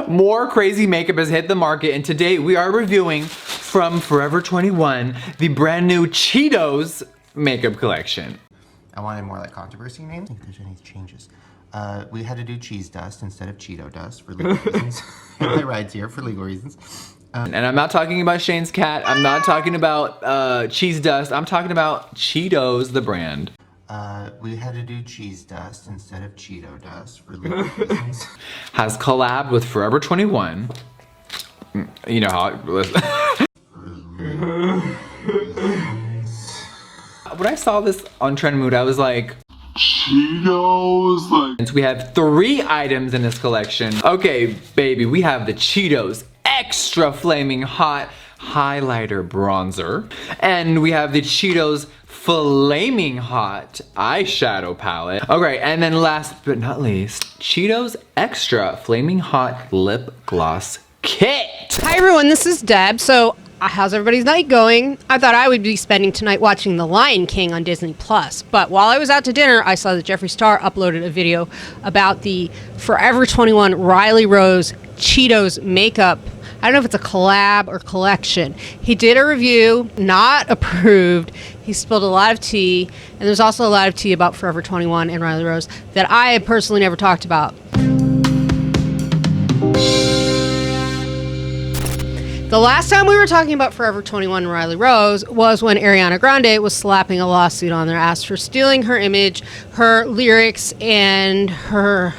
More crazy makeup has hit the market, and today we are reviewing from Forever 21 the brand new Cheetos makeup collection. I wanted more like controversy names. I think there's any changes. We had to do cheese dust instead of Cheeto dust for legal reasons. My ride's here for legal reasons. And I'm not talking about Shane's cat. I'm not talking about cheese dust. I'm talking about Cheetos, the brand. We had to do cheese dust instead of Cheeto dust for legal reasons. Has collabed with Forever 21. You know how it was. When I saw this on Trend Mood, I was like, Cheetos, like. And so we have 3 items in this collection. Okay, baby, we have the Cheetos Extra Flaming Hot Highlighter Bronzer. And we have the Cheetos Flaming Hot Eyeshadow Palette. Okay, and then last but not least, Cheetos Extra Flaming Hot Lip Gloss Kit. Hi everyone, this is Deb. So how's everybody's night going? I thought I would be spending tonight watching The Lion King on Disney+. But while I was out to dinner, I saw that Jeffree Star uploaded a video about the Forever 21 Riley Rose Cheetos makeup. I don't know if it's a collab or collection. He did a review, not approved. He spilled a lot of tea, and there's also a lot of tea about Forever 21 and Riley Rose that I had personally never talked about. The last time we were talking about Forever 21 and Riley Rose was when Ariana Grande was slapping a lawsuit on their ass for stealing her image, her lyrics, and her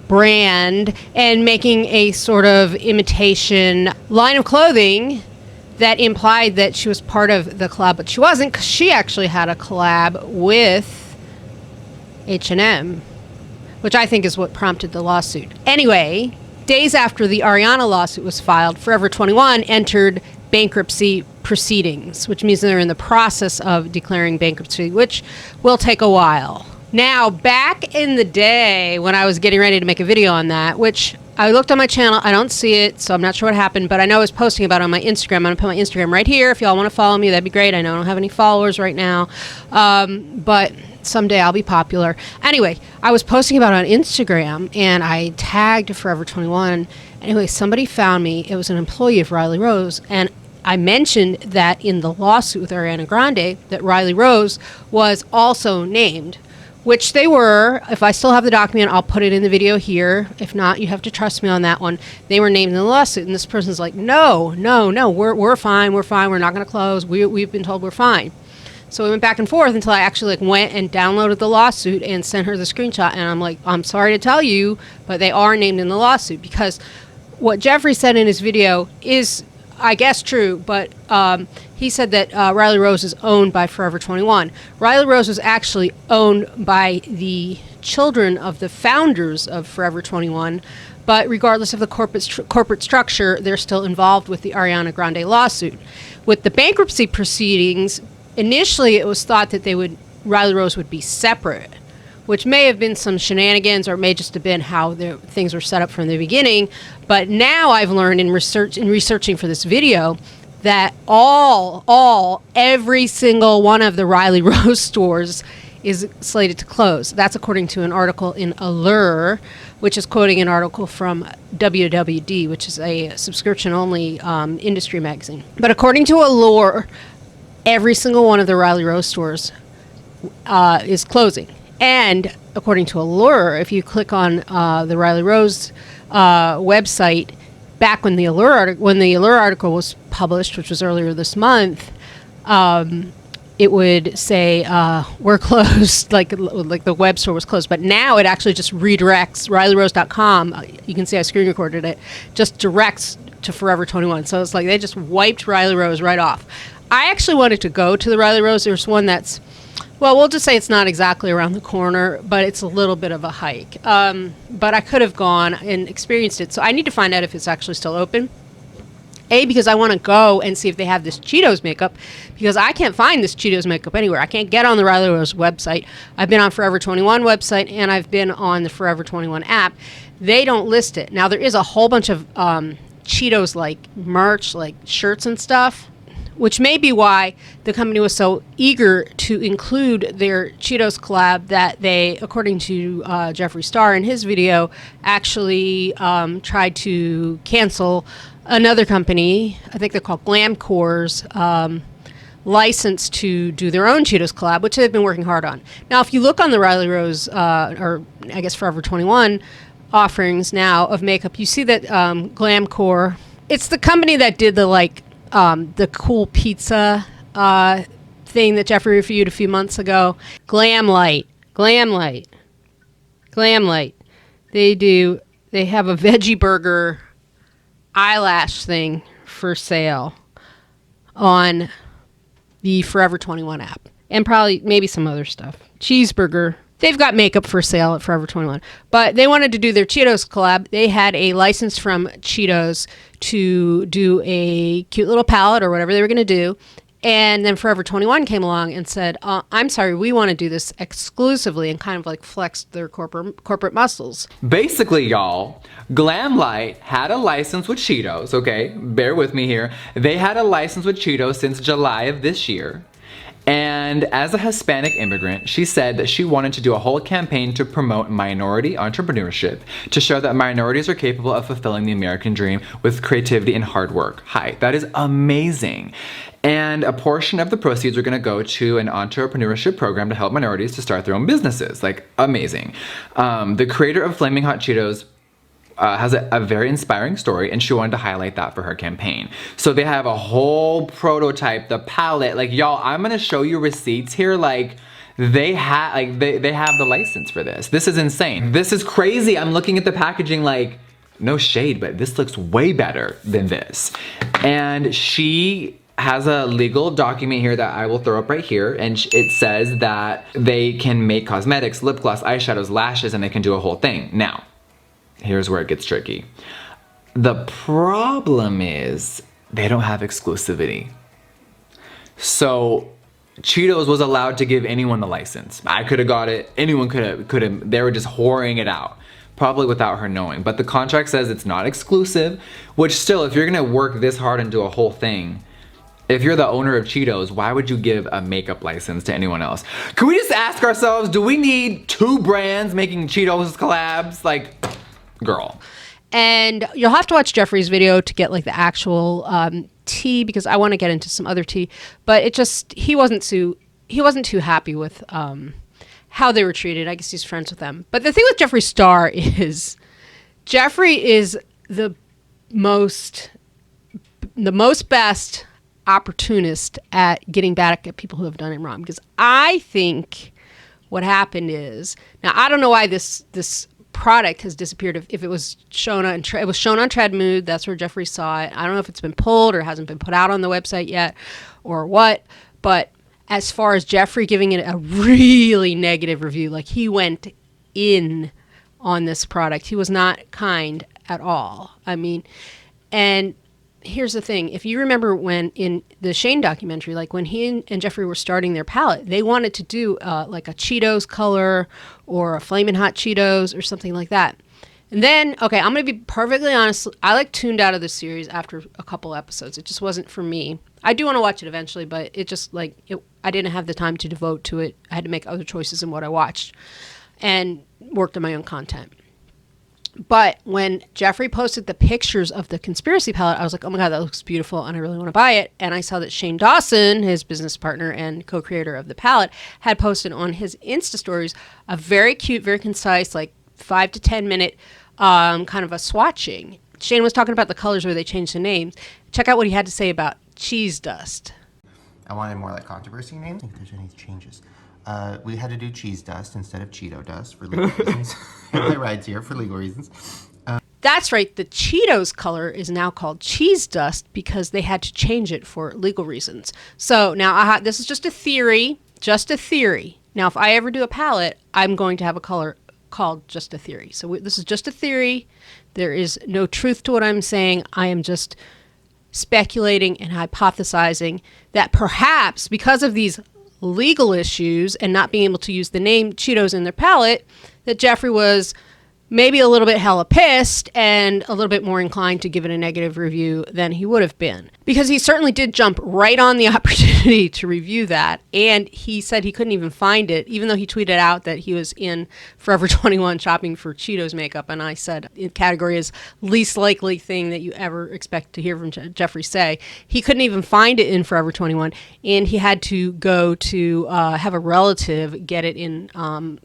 brand, and making a sort of imitation line of clothing that implied that she was part of the collab, but she wasn't, because she actually had a collab with H&M, which I think is what prompted the lawsuit. Anyway, days after the Ariana lawsuit was filed, Forever 21 entered bankruptcy proceedings, which means they're in the process of declaring bankruptcy, which will take a while. Now, back in the day when I was getting ready to make a video on that, which I looked on my channel, I don't see it, so I'm not sure what happened, but I know I was posting about it on my Instagram. I'm going to put my Instagram right here. If y'all want to follow me, that'd be great. I know I don't have any followers right now, but someday I'll be popular. Anyway, I was posting about it on Instagram, and I tagged Forever 21. Anyway, somebody found me. It was an employee of Riley Rose, and I mentioned that in the lawsuit with Ariana Grande, that Riley Rose was also named, which they were. If I still have the document, I'll put it in the video here. If not, you have to trust me on that one. They were named in the lawsuit, and this person's like, no, we're fine, we're not going to close. We've been told we're fine. So we went back and forth until I actually went and downloaded the lawsuit and sent her the screenshot. And I'm like, I'm sorry to tell you, but they are named in the lawsuit, because what Jeffree said in his video is, I guess, true, but he said that Riley Rose is owned by Forever 21. Riley Rose was actually owned by the children of the founders of Forever 21, but regardless of the corporate structure, they're still involved with the Ariana Grande lawsuit. With the bankruptcy proceedings, initially it was thought that Riley Rose would be separate, which may have been some shenanigans, or it may just have been how things were set up from the beginning. But now I've learned in researching for this video that every single one of the Riley Rose stores is slated to close. That's according to an article in Allure, which is quoting an article from WWD, which is a subscription-only industry magazine. But according to Allure, every single one of the Riley Rose stores is closing. And according to Allure, if you click on the Riley Rose website, back when the Allure article was published, which was earlier this month, it would say we're closed, like the web store was closed. But now it actually just redirects RileyRose.com. You can see I screen recorded it. Just directs to Forever 21. So it's like they just wiped Riley Rose right off. I actually wanted to go to the Riley Rose. There's one that's, well, we'll just say it's not exactly around the corner, but it's a little bit of a hike. But I could have gone and experienced it. So I need to find out if it's actually still open. A, because I want to go and see if they have this Cheetos makeup, because I can't find this Cheetos makeup anywhere. I can't get on the Riley Rose website. I've been on Forever 21 website, and I've been on the Forever 21 app. They don't list it. Now, there is a whole bunch of Cheetos, like merch, like shirts and stuff, which may be why the company was so eager to include their Cheetos collab that they, according to Jeffree Star in his video, actually tried to cancel another company, I think they're called Glamcore's, license to do their own Cheetos collab, which they've been working hard on. Now, if you look on the Riley Rose, or I guess Forever 21 offerings now of makeup, you see that Glamcore, it's the company that did the cool pizza thing that Jeffree reviewed a few months ago. Glamlite. They have a veggie burger eyelash thing for sale on the Forever 21 app, and probably maybe some other stuff. Cheeseburger. They've got makeup for sale at Forever 21, but they wanted to do their Cheetos collab. They had a license from Cheetos to do a cute little palette or whatever they were going to do. And then Forever 21 came along and said, I'm sorry, we want to do this exclusively, and kind of like flexed their corporate muscles. Basically, y'all, Glamlite had a license with Cheetos, okay? Bear with me here. They had a license with Cheetos since July of this year. And as a Hispanic immigrant, she said that she wanted to do a whole campaign to promote minority entrepreneurship, to show that minorities are capable of fulfilling the American dream with creativity and hard work. Hi, that is amazing. And a portion of the proceeds are going to go to an entrepreneurship program to help minorities to start their own businesses. Like, amazing. The creator of Flaming Hot Cheetos has a very inspiring story, and she wanted to highlight that for her campaign. So they have a whole prototype, the palette. Like, y'all, I'm gonna show you receipts here. Like, they have the license for this. This is insane. This is crazy. I'm looking at the packaging like, no shade, but this looks way better than this. And she has a legal document here that I will throw up right here, and it says that they can make cosmetics, lip gloss, eyeshadows, lashes, and they can do a whole thing. Now, here's where it gets tricky. The problem is they don't have exclusivity. So Cheetos was allowed to give anyone the license. I could have got it, anyone could have, they were just whoring it out, probably without her knowing. But the contract says it's not exclusive, which still, if you're gonna work this hard and do a whole thing, if you're the owner of Cheetos, why would you give a makeup license to anyone else? Can we just ask ourselves, do we need two brands making Cheetos collabs? Like, girl. And you'll have to watch Jeffree's video to get like the actual tea, because I want to get into some other tea. But it just, he wasn't too happy with how they were treated. I guess he's friends with them. But the thing with Jeffree Star is, Jeffree is the most best opportunist at getting back at people who have done it wrong. Because I think what happened is, now I don't know why this product has disappeared. If it was shown on Treadmood, that's where Jeffree saw it. I don't know if it's been pulled or hasn't been put out on the website yet or what, but as far as Jeffree giving it a really negative review, like, he went in on this product. He was not kind at all. I mean, and here's the thing. If you remember when in the Shane documentary, like when he and Jeffree were starting their palette, they wanted to do like a Cheetos color or a Flamin' Hot Cheetos or something like that. And then, okay, I'm going to be perfectly honest. I like tuned out of the series after a couple episodes. It just wasn't for me. I do want to watch it eventually, but it just I didn't have the time to devote to it. I had to make other choices in what I watched and worked on my own content. But when Jeffree posted the pictures of the conspiracy palette, I was like, oh my God, that looks beautiful, and I really want to buy it. And I saw that Shane Dawson, his business partner and co-creator of the palette, had posted on his Insta stories a very cute, very concise, like 5 to 10 minute kind of a swatching. Shane was talking about the colors where they changed the names. Check out what he had to say about cheese dust. I wanted more like controversy names. I don't think there's any changes. We had to do cheese dust instead of Cheeto dust for legal reasons. My ride's here for legal reasons. That's right. The Cheetos color is now called cheese dust because they had to change it for legal reasons. So now this is just a theory, Now, if I ever do a palette, I'm going to have a color called just a theory. So this is just a theory. There is no truth to what I'm saying. I am just speculating and hypothesizing that perhaps because of these legal issues and not being able to use the name Cheetos in their palette, that Jeffree was maybe a little bit hella pissed and a little bit more inclined to give it a negative review than he would have been. Because he certainly did jump right on the opportunity to review that. And he said he couldn't even find it, even though he tweeted out that he was in Forever 21 shopping for Cheetos makeup. And I said, the category is least likely thing that you ever expect to hear from Jeffree say. He couldn't even find it in Forever 21. And he had to go to have a relative get it in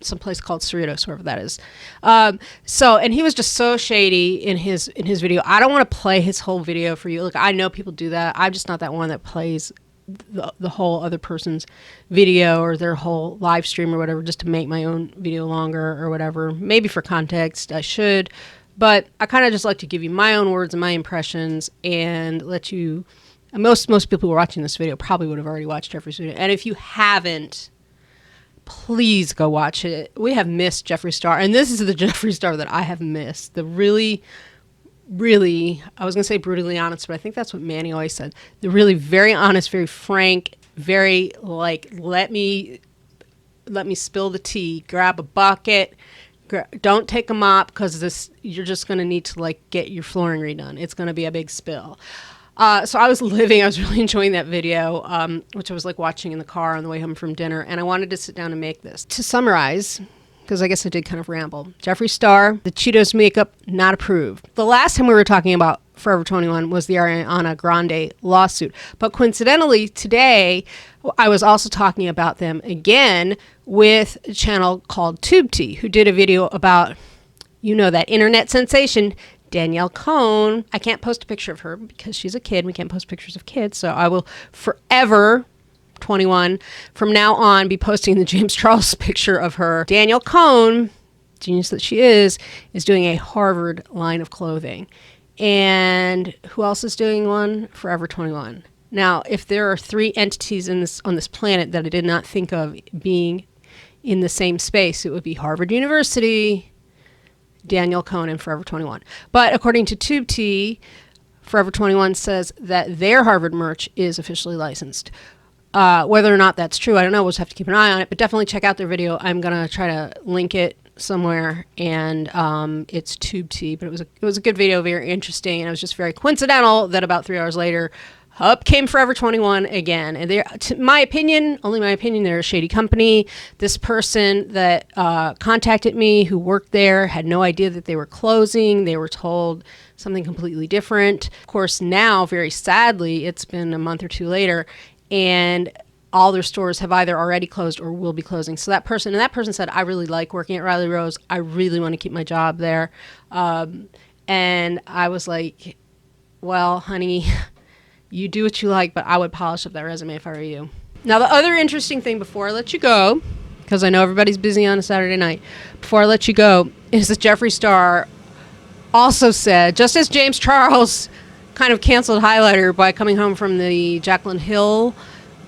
some place called Cheetos, wherever that is. And he was just so shady in his video. I don't want to play his whole video for you. Look, I know people do that. I'm just not that one that plays the whole other person's video or their whole live stream or whatever just to make my own video longer or whatever. Maybe for context I should, but I kind of just like to give you my own words and my impressions and let you. Most people who are watching this video probably would have already watched Jeffree's video, and if you haven't, please go watch it. We have missed Jeffree Star, and this is the Jeffree Star that I have missed. The really, I was going to say brutally honest, but I think that's what Manny always said. The really very honest, very frank, very like, let me spill the tea, grab a bucket, don't take a mop because you're just going to need to like get your flooring redone. It's going to be a big spill. So I was really enjoying that video, which I was like watching in the car on the way home from dinner, and I wanted to sit down and make this. To summarize, because I guess I did kind of ramble, Jeffree Star, the Cheetos makeup, not approved. The last time we were talking about Forever 21 was the Ariana Grande lawsuit. But coincidentally, today, I was also talking about them again with a channel called TubeT, who did a video about, that internet sensation, Danielle Cohn. I can't post a picture of her because she's a kid. We can't post pictures of kids. So I will forever, 21, from now on, be posting the James Charles picture of her. Danielle Cohn, genius that she is doing a Harvard line of clothing. And who else is doing one? Forever 21. Now, if there are 3 entities on this planet that I did not think of being in the same space, it would be Harvard University, Danielle Cohn, and Forever 21. But according to TubeT, Forever 21 says that their Harvard merch is officially licensed. Whether or not that's true, I don't know. We'll just have to keep an eye on it. But definitely check out their video. I'm going to try to link it somewhere. And it's TubeT. But it was a good video, very interesting. And it was just very coincidental that about 3 hours later, up came Forever 21 again. And they're, to my opinion, only my opinion, they're a shady company. This person that contacted me who worked there had no idea that they were closing. They were told something completely different. Of course, now, very sadly, it's been a month or 2 later, and all their stores have either already closed or will be closing. So that person said, I really like working at Riley Rose. I really want to keep my job there. And I was like, well, honey, you do what you like, but I would polish up that resume if I were you. Now, the other interesting thing before I let you go, because I know everybody's busy on a Saturday night, before I let you go, is that Jeffree Star also said, just as James Charles kind of canceled Highlighter by coming home from the Jaclyn Hill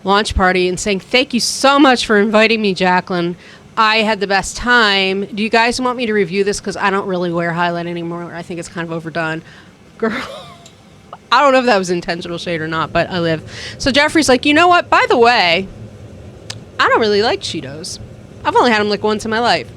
launch party and saying, thank you so much for inviting me, Jaclyn. I had the best time. Do you guys want me to review this? Because I don't really wear highlight anymore. I think it's kind of overdone. Girl. I don't know if that was intentional shade or not, but I live. So Jeffree's like, you know what? By the way, I don't really like Cheetos. I've only had them like once in my life.